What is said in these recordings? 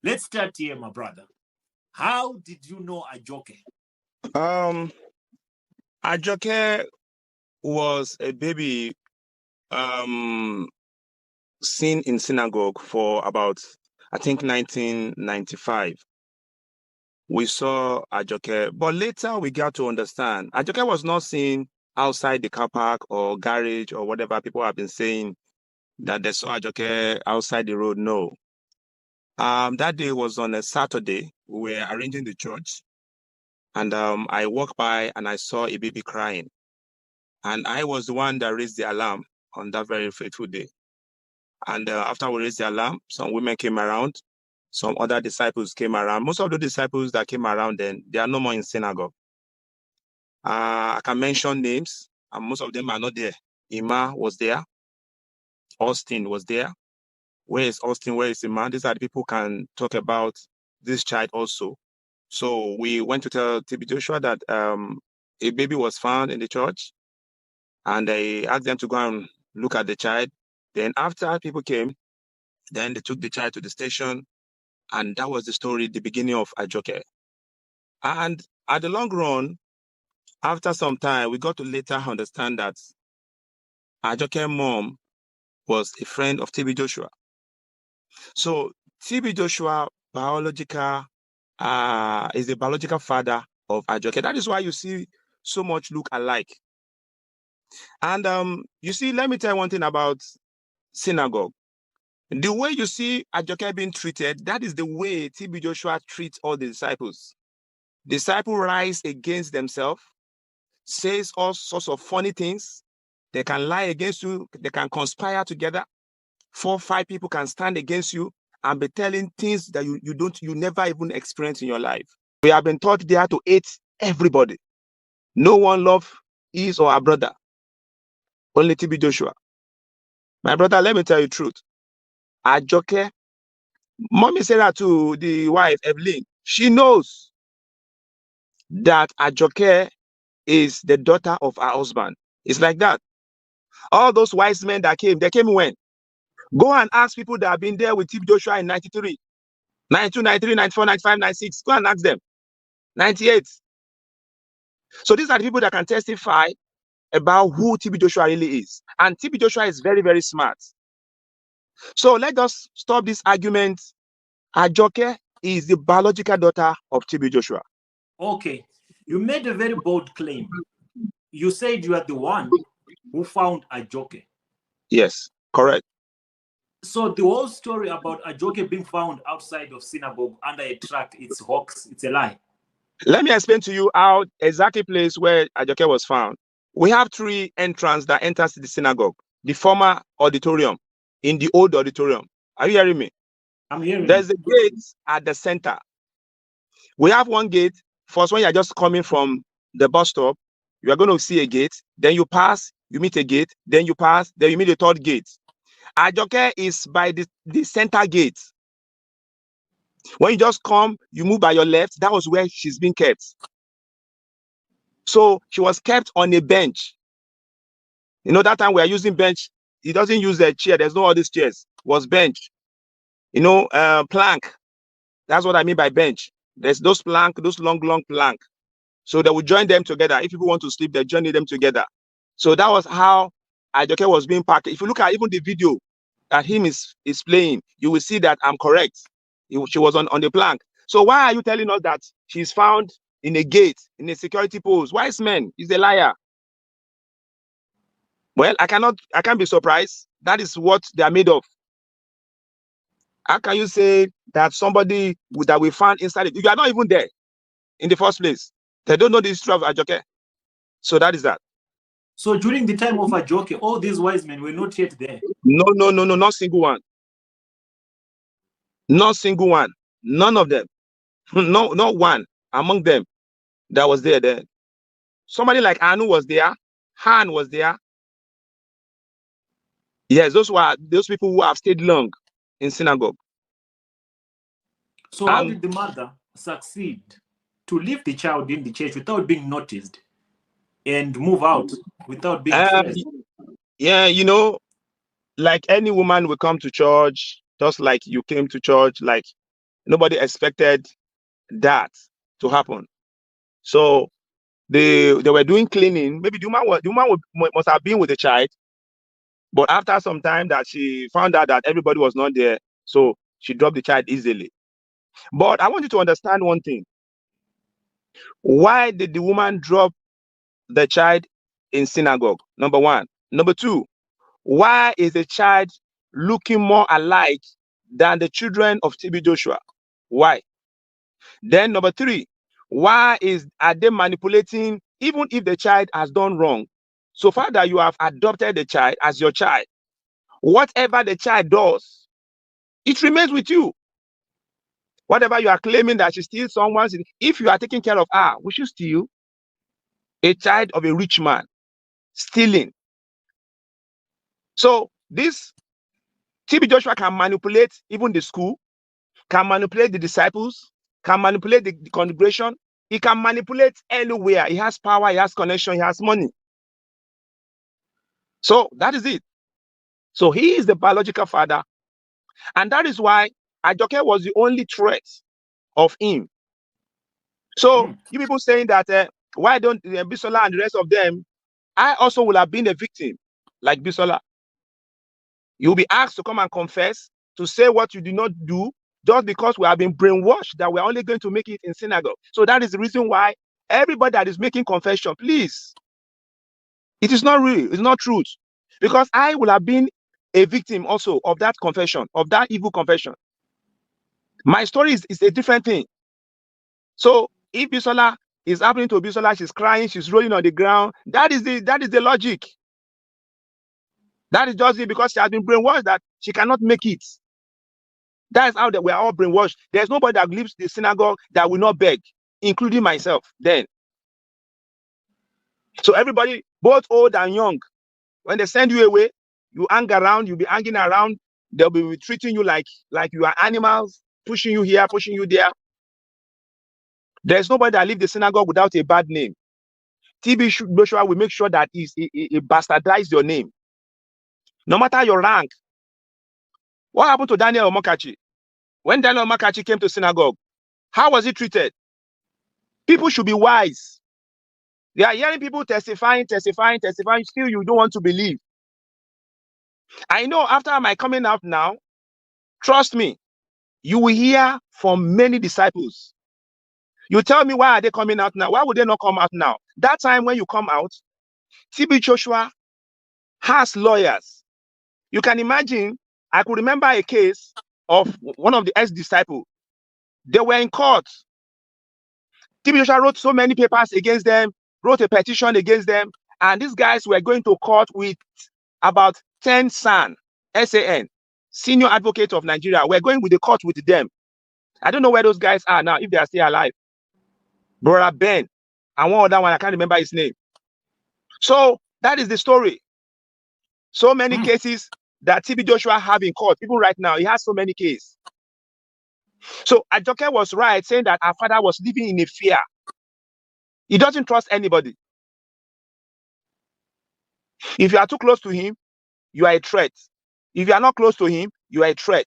Let's start here, my brother. How did you know Ajoke? Ajoke was a baby seen in synagogue for about, I think, 1995. We saw Ajoke, but later we got to understand Ajoke was not seen outside the car park or garage or whatever people have been saying that they saw Ajoke outside the road. No. That day was on a Saturday. We were arranging the church, and I walked by and I saw a baby crying. And I was the one that raised the alarm on that very fateful day. And after we raised the alarm, some women came around, some other disciples came around. Most of the disciples that came around then, they are no more in synagogue. I can mention names, and most of them are not there. Ima was there. Austin was there. Where is Austin? Where is Ima? These are the people who can talk about this child also. So we went to tell TB Joshua that a baby was found in the church, and they asked them to go and look at the child. Then after people came, then they took the child to the station, and that was the story, the beginning of Ajoke. And at the long run, after some time, we got to later understand that Ajoke's mom was a friend of TB Joshua. So TB Joshua is the biological father of Ajoke. That is why you see so much look alike. And you see, let me tell you one thing about synagogue. The way you see Ajoke being treated, that is the way TB Joshua treats all the disciples. Disciples rise against themselves, says all sorts of funny things. They can lie against you. They can conspire together. 4 or 5 people can stand against you and be telling things that you never even experienced in your life. We have been taught there to hate everybody. No one love his or her brother. Only TB Joshua. My brother, let me tell you the truth. Ajoke, mommy said that to the wife, Evelyn. She knows that Ajoke is the daughter of her husband. It's like that. All those wise men that came, they came when? Go and ask people that have been there with TB Joshua in 93, 92, 93, 94, 95, 96. Go and ask them. 98. So these are the people that can testify about who TB Joshua really is. And TB Joshua is very, very smart. So let us stop this argument. Ajoke is the biological daughter of TB Joshua. Okay. You made a very bold claim. You said you are the one who found Ajoke. Yes, correct. So the whole story about Ajoke being found outside of synagogue under a truck, it's hoax, it's a lie. Let me explain to you how exactly place where Ajoke was found. We have 3 entrances that enters the synagogue. The former auditorium, in the old auditorium. Are you hearing me? I'm hearing. There's a gate at the center. We have one gate. First, when you're just coming from the bus stop, you are going to see a gate. Then you pass, you meet a gate. Then you pass, then you meet a 3rd gate. Ajoke is by the center gate. When you just come, you move by your left. That was where she's been kept. So she was kept on a bench. You know, that time we are using bench. He doesn't use a chair. There's no other chairs. It was bench. You know, plank. That's what I mean by bench. There's those plank, those long plank. So they would join them together. If people want to sleep, they join them together. So that was how Ajoke was being packed. If you look at even the video that him is playing, you will see that I'm correct. She was on the plank. So why are you telling us that she's found in a gate, in a security post? Wise man is a liar. Well, I can't be surprised. That is what they are made of. How can you say that somebody that we found inside it? You are not even there in the first place. They don't know the history of Ajoke. So that is that. So during the time of Ajoke, all these wise men were not yet there? No, not single one. Not single one. None of them. No, not one among them that was there then. Somebody like Anu was there. Han was there. Yes, those were those people who have stayed long in synagogue. So how did the mother succeed to leave the child in the church without being noticed and move out without being traced? Yeah, you know, like any woman will come to church, just like you came to church, like Nobody expected that to happen. So they were doing cleaning. Maybe the woman must have been with the child, but after some time that she found out that everybody was not there, so she dropped the child easily. But I want you to understand one thing. Why did the woman drop the child in synagogue? Number one. Number two, why is the child looking more alike than the children of TB Joshua? Why? Then number three, why are they manipulating even if the child has done wrong? So far that you have adopted the child as your child, whatever the child does, it remains with you. Whatever you are claiming that she steals someone's, if you are taking care of her, we should steal a child of a rich man, stealing. So this TB Joshua can manipulate even the school, can manipulate the disciples, can manipulate the congregation. He can manipulate anywhere. He has power, he has connection, he has money. So that is it. So he is the biological father. And that is why Ajoke was the only threat of him. So you people saying that, why don't Bisola and the rest of them, I also will have been a victim like Bisola. You'll be asked to come and confess, to say what you did not do, just because we have been brainwashed that we're only going to make it in synagogue. So that is the reason why everybody that is making confession, please, it is not real, it's not truth. Because I will have been a victim also of that confession, of that evil confession. My story is a different thing. So if Bisola is happening to Bisola, she's crying, she's rolling on the ground, that is the logic. That is just it, because she has been brainwashed that she cannot make it. That is how that we are all brainwashed. There's nobody that leaves the synagogue that will not beg, including myself then. So everybody, both old and young, when they send you away, you hang around, you'll be hanging around, they'll be treating you like you are animals, pushing you here, pushing you there. There's nobody that leaves the synagogue without a bad name. TB Joshua will make sure that he bastardizes your name. No matter your rank. What happened to Daniel Omokachi? When Daniel Omokachi came to synagogue, how was he treated? People should be wise. They are hearing people testifying, still you don't want to believe. I know after my coming out now, trust me, you will hear from many disciples. You tell me, why are they coming out now? Why would they not come out now? That time when you come out, TB Joshua has lawyers. You can imagine, I could remember a case of one of the ex-disciples. They were in court. TB Joshua wrote so many papers against them, wrote a petition against them, and these guys were going to court with about 10 SAN, S-A-N, Senior Advocate of Nigeria. We're going with the court with them. I don't know where those guys are now, if they are still alive. Brother Ben, and one other one, I can't remember his name. So that is the story. So many cases that TB Joshua have in court, even right now, he has so many cases. So Ajoke was right saying that our father was living in a fear. He doesn't trust anybody. If you are too close to him, you are a threat. If you are not close to him, you are a threat.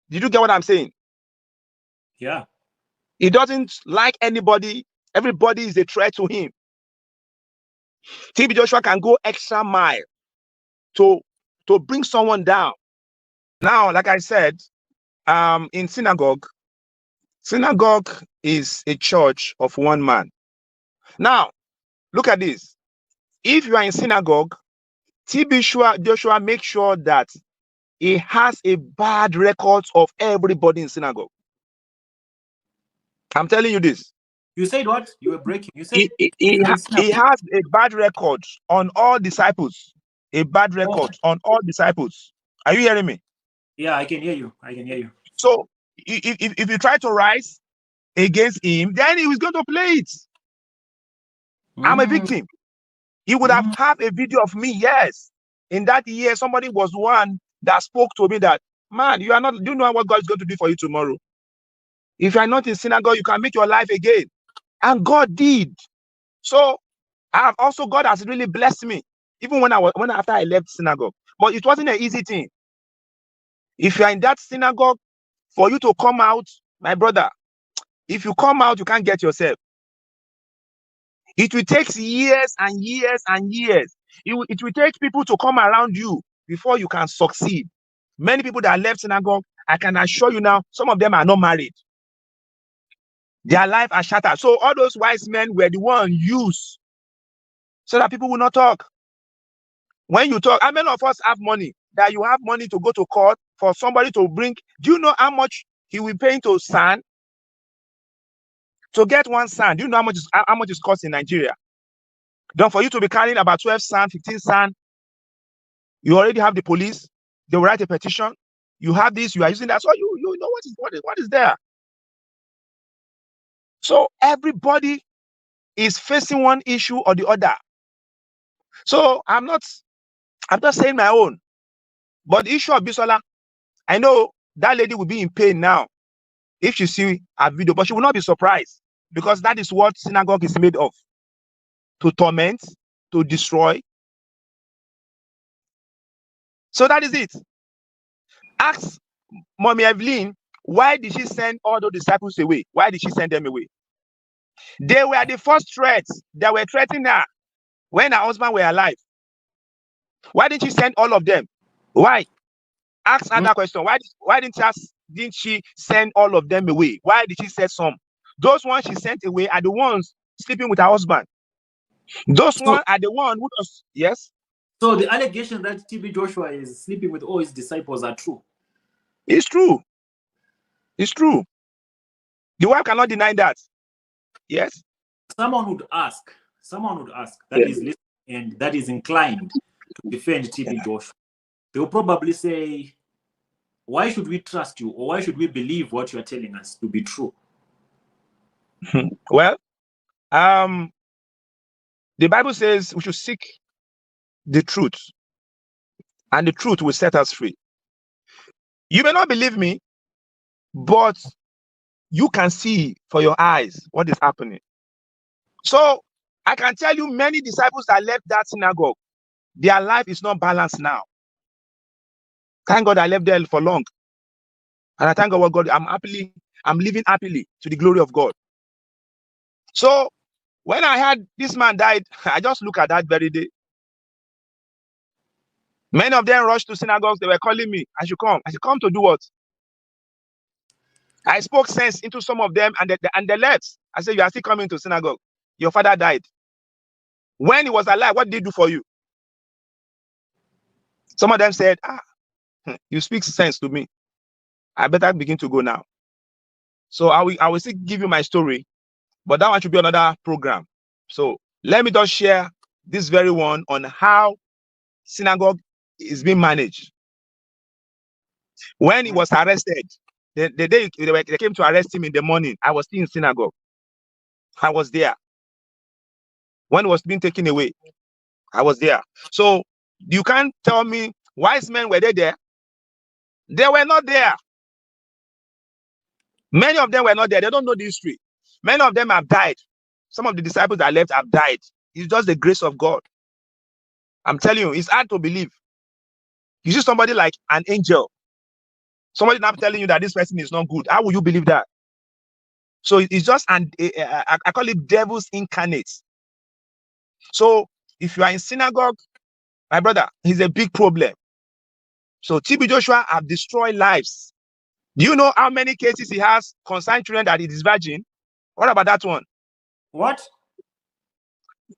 Did you get what I'm saying? Yeah. He doesn't like anybody. Everybody is a threat to him. TB Joshua can go extra mile to bring someone down. Now, like I said, in synagogue is a church of one man. Now, look at this. If you are in synagogue, TB Joshua makes sure that he has a bad record of everybody in synagogue. I'm telling you this. You said what? You were breaking. You said he has a bad record on all disciples. A bad record on all disciples. Are you hearing me? Yeah, I can hear you. I can hear you. So if you try to rise against him, then he was going to play it. I'm a victim. He would have a video of me. Yes. In that year, somebody was one that spoke to me that, man, do you know what God is going to do for you tomorrow? If you are not in synagogue, you can make your life again. And God did. So God has really blessed me, even after I left synagogue. But it wasn't an easy thing. If you are in that synagogue, for you to come out my brother, if you come out, you can't get yourself. It will take years and years and years. It will take people to come around you before you can succeed. Many people that left synagogue, I can assure you now, some of them are not married. Their life are shattered. So all those wise men were the one used so that people will not talk. When you talk, how many of us have money that you have money to go to court for somebody to bring? Do you know how much he will pay to sand? To get one sand, do you know how much it costs in Nigeria? Then for you to be carrying about 12 sand, 15 sand, you already have the police. They will write a petition. You have this, you are using that. So you know what is there. So everybody is facing one issue or the other. So I'm not saying my own. But the issue of Bisola, I know that lady will be in pain now if she see a video, but she will not be surprised because that is what synagogue is made of. To torment, to destroy. So that is it. Ask Mommy Evelyn, why did she send all those disciples away? Why did she send them away? They were the first threats that were threatening her when her husband were alive. Why didn't she send all of them? Why? Ask another question. Why didn't she send all of them away? Why did she send some? Those ones she sent away are the ones sleeping with her husband. Those ones are the ones who does, yes? So the allegation that TB Joshua is sleeping with all his disciples are true. It's true. It's true. The wife cannot deny that. Yes. Someone would ask that is listening and that is inclined to defend TB Joshua. They will probably say, why should we trust you, or why should we believe what you are telling us to be true? Well, the Bible says we should seek the truth, and the truth will set us free. You may not believe me, but you can see for your eyes what is happening. So I can tell you many disciples that left that synagogue, their life is not balanced now. Thank God I left there for long. And I thank God what God, I'm living happily to the glory of God. So when I heard this man died, I just look at that very day. Many of them rushed to synagogues. They were calling me. I should come. I should come to do what? I spoke sense into some of them, and they left. I said, you are still coming to synagogue. Your father died. When he was alive, what did he do for you? Some of them said, you speak sense to me. I better begin to go now. So I will still give you my story, but that one should be another program. So let me just share this very one on how synagogue is being managed. When he was arrested, the day they came to arrest him in the morning, I was still in synagogue. I was there. When he was being taken away, I was there. So you can't tell me wise men were they there? They were not there. Many of them were not there. They don't know the history. Many of them have died. Some of the disciples that left have died. It's just the grace of God. I'm telling you, it's hard to believe. You see somebody like an angel, somebody now telling you that this person is not good. How will you believe that? So it's just I call it devil's incarnate. So if you are in synagogue, my brother, he's a big problem. So TB Joshua have destroyed lives. Do you know how many cases he has concerning children that it is virgin? What about that one? What?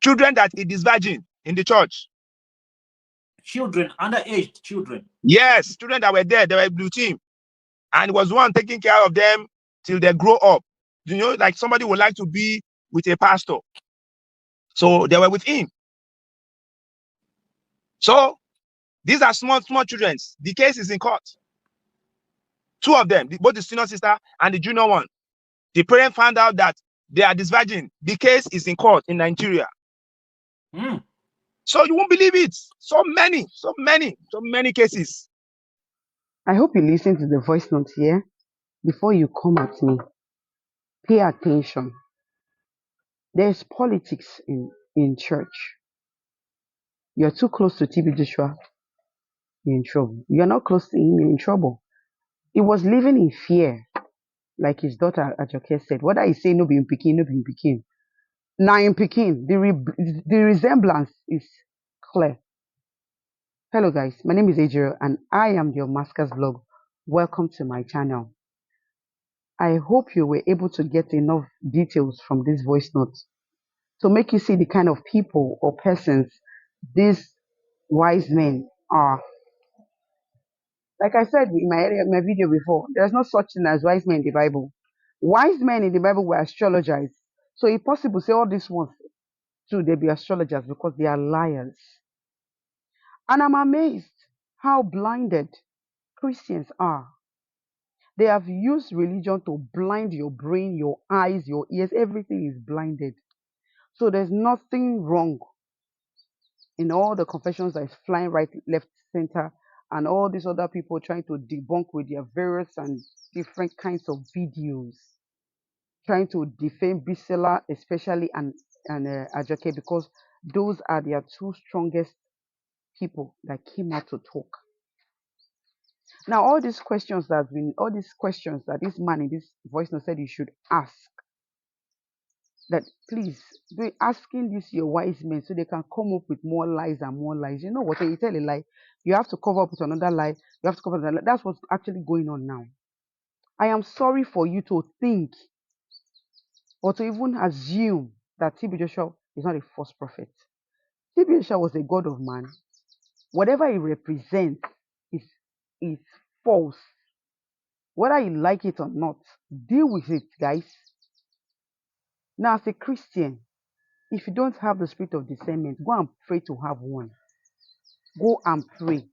Children that it is virgin in the church. Children, underage children. Yes, children that were there, they were with him. And it was one taking care of them till they grow up. You know, like somebody would like to be with a pastor. So they were with him. So these are small children. The case is in court. Two of them, both the senior sister and the junior one. The parent found out that they are virgin. The case is in court in Nigeria. So you won't believe it. So many cases. I hope you listen to the voice note here before you come at me. Pay attention. There's politics in church. You're too close to TB Joshua, you're in trouble. You're not close to him, you're in trouble. He was living in fear. like his daughter Ajoke said, whether he say no be in Pekin, no be in Pekin. Now in Pekin, the resemblance is clear. Hello guys, my name is Ajoke and I am your Maskers vlog. Welcome to my channel. I hope you were able to get enough details from this voice note to make you see the kind of people or persons these wise men are. Like I said in my video before, there's no such thing as wise men in the Bible. Wise men in the Bible were astrologers. So if possible, say all these ones too, they be astrologers because they are liars. And I'm amazed how blinded Christians are. They have used religion to blind your brain, your eyes, your ears, everything is blinded. So there's nothing wrong in all the confessions that is flying right, left, center, and all these other people trying to debunk with their various and different kinds of videos, trying to defame Bisela especially and Ajoke, because those are their two strongest people that came out to talk. Now, all these questions that this man in this voice note said you should ask, that please be asking this your wise men so they can come up with more lies and more lies. You know what? When you tell a lie, you have to cover up with another lie. You have to cover another lie. That's what's actually going on now. I am sorry for you to think or to even assume that TB Joshua is not a false prophet. TB Joshua was a god of man. Whatever he represents is false. Whether you like it or not, deal with it, guys. Now, as a Christian, if you don't have the spirit of discernment, go and pray to have one. Go and pray.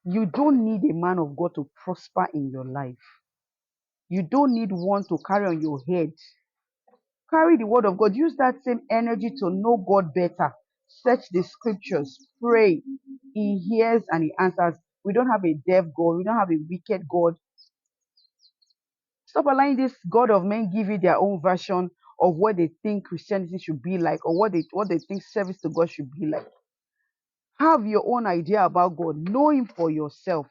You don't need a man of God to prosper in your life. You don't need one to carry on your head. Carry the word of God. Use that same energy to know God better. Search the scriptures. Pray. He hears and he answers. We don't have a deaf God. We don't have a wicked God. Stop allowing this God of men give you their own version of what they think Christianity should be like, or what they think service to God should be like. Have your own idea about God. Know him for yourself.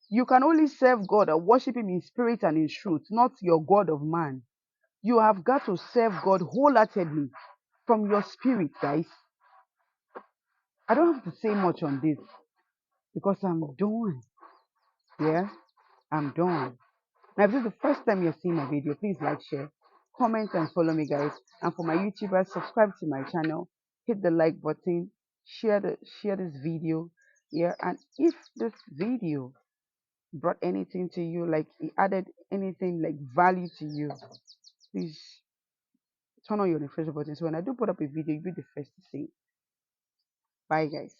You can only serve God and worship him in spirit and in truth, not your God of man. You have got to serve God wholeheartedly from your spirit, guys. I don't have to say much on this because I'm done. Yeah, I'm done. Now, if this is the first time you're seeing my video, please like, share, comment, and follow me, guys. And for my YouTubers, subscribe to my channel, hit the like button, share this video. Yeah, and if this video brought anything to you, like it added anything like value to you, please turn on your notification button so when I do put up a video, you'll be the first to see it. Bye, guys.